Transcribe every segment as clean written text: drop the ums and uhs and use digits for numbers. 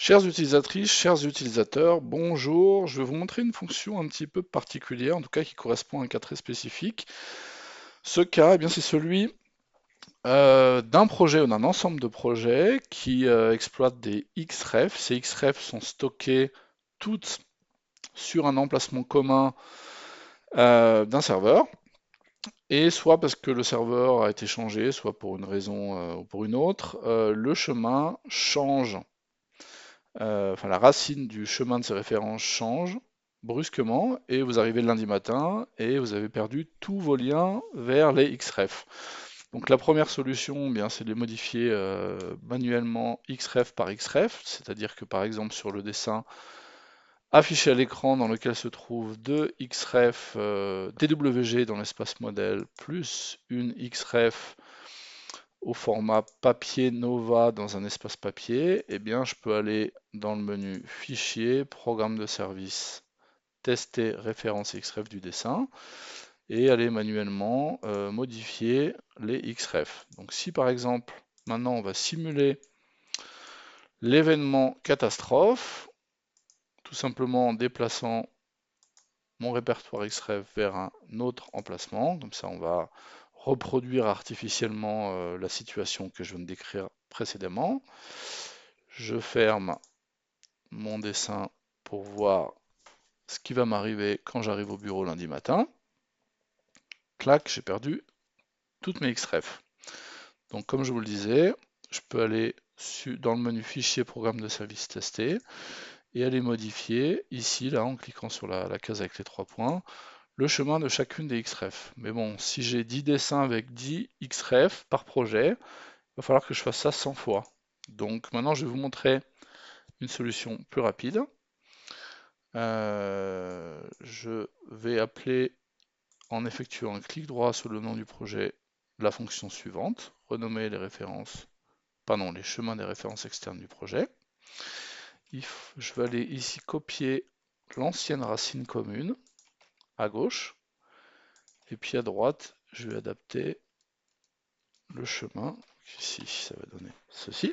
Chères utilisatrices, chers utilisateurs, bonjour. Je vais vous montrer une fonction un petit peu particulière, en tout cas qui correspond à un cas très spécifique. Ce cas, eh bien, c'est celui d'un projet ou d'un ensemble de projets qui exploitent des Xref. Ces Xref sont stockés toutes sur un emplacement commun d'un serveur, et soit parce que le serveur a été changé, soit pour une raison ou pour une autre, le chemin change. Enfin, la racine du chemin de ces références change brusquement et vous arrivez le lundi matin et vous avez perdu tous vos liens vers les Xref. Donc la première solution, eh bien, c'est de les modifier manuellement Xref par Xref, c'est-à-dire que par exemple sur le dessin affiché à l'écran dans lequel se trouvent deux Xref DWG dans l'espace modèle plus une Xref au format papier Nova dans un espace papier, eh bien, je peux aller dans le menu Fichier, Programme de service, tester référence Xref du dessin et aller manuellement modifier les Xref. Donc si par exemple, maintenant on va simuler l'événement catastrophe, tout simplement en déplaçant mon répertoire Xref vers un autre emplacement, comme ça on va reproduire artificiellement la situation que je viens de décrire précédemment. Je ferme mon dessin pour voir ce qui va m'arriver quand j'arrive au bureau lundi matin. Clac, j'ai perdu toutes mes Xref. Donc comme je vous le disais, je peux aller dans le menu Fichier, Programme de service testé et aller modifier ici, là, en cliquant sur la case avec les trois points, le chemin de chacune des Xref. Mais bon, si j'ai 10 dessins avec 10 Xref par projet, il va falloir que je fasse ça 100 fois. Donc maintenant, je vais vous montrer une solution plus rapide. Je vais appeler, en effectuant un clic droit sur le nom du projet, la fonction suivante, renommer les références, pardon, les chemins des références externes du projet. Je vais aller ici copier l'ancienne racine commune à gauche, et puis à droite, je vais adapter le chemin. Ici, ça va donner ceci.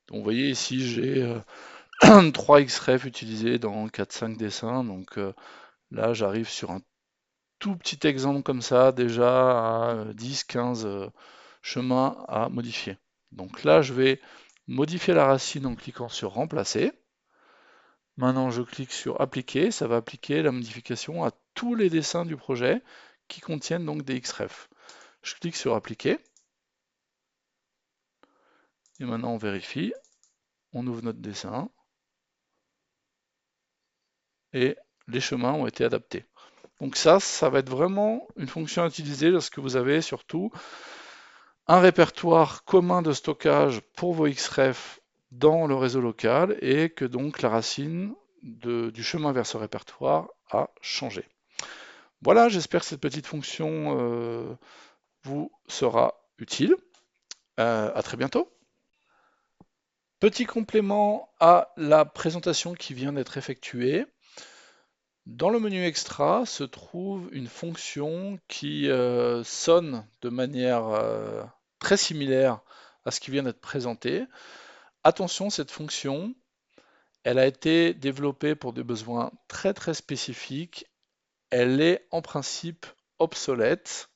Donc vous voyez ici, j'ai 3 Xref utilisés dans 4-5 dessins, donc là j'arrive sur un tout petit exemple comme ça, déjà à 10-15 chemins à modifier. Donc là, je vais modifier la racine en cliquant sur Remplacer. Maintenant, je clique sur Appliquer. Ça va appliquer la modification à tous les dessins du projet qui contiennent donc des Xref. Je clique sur Appliquer. Et maintenant, on vérifie. On ouvre notre dessin. Et les chemins ont été adaptés. Donc ça va être vraiment une fonction à utiliser lorsque vous avez surtout un répertoire commun de stockage pour vos Xref dans le réseau local et que donc la racine du chemin vers ce répertoire a changé. Voilà, j'espère que cette petite fonction vous sera utile. À très bientôt. Petit complément à la présentation qui vient d'être effectuée. Dans le menu Extra se trouve une fonction qui sonne de manière très similaire à ce qui vient d'être présenté. Attention, cette fonction, elle a été développée pour des besoins très très spécifiques. Elle est en principe obsolète.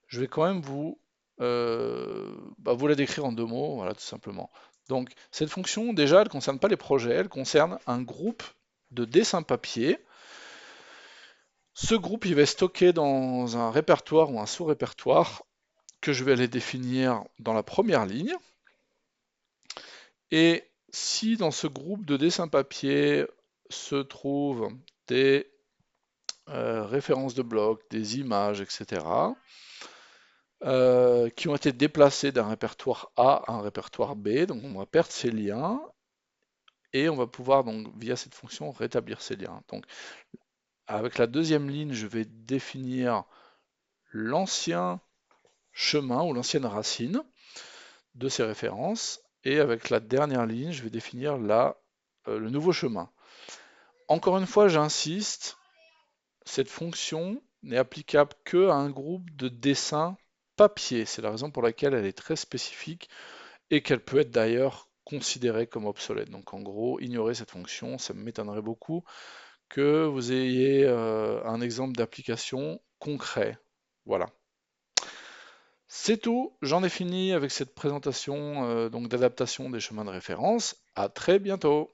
Je vais quand même vous la décrire en deux mots, voilà, tout simplement. Donc, cette fonction, déjà, elle ne concerne pas les projets, elle concerne un groupe de dessins papier. Ce groupe, il va être stocké dans un répertoire ou un sous-répertoire que je vais aller définir dans la première ligne. Et si dans ce groupe de dessins papier se trouvent des références de blocs, des images, etc., qui ont été déplacées d'un répertoire A à un répertoire B, donc on va perdre ces liens, et on va pouvoir donc via cette fonction rétablir ces liens. Donc avec la deuxième ligne, je vais définir l'ancien chemin ou l'ancienne racine de ces références, et avec la dernière ligne, je vais définir le nouveau chemin. Encore une fois, j'insiste, cette fonction n'est applicable qu'à un groupe de dessins papier. C'est la raison pour laquelle elle est très spécifique et qu'elle peut être d'ailleurs considérée comme obsolète. Donc en gros, ignorer cette fonction, ça m'étonnerait beaucoup que vous ayez un exemple d'application concret. Voilà. C'est tout, j'en ai fini avec cette présentation donc d'adaptation des chemins de référence. À très bientôt.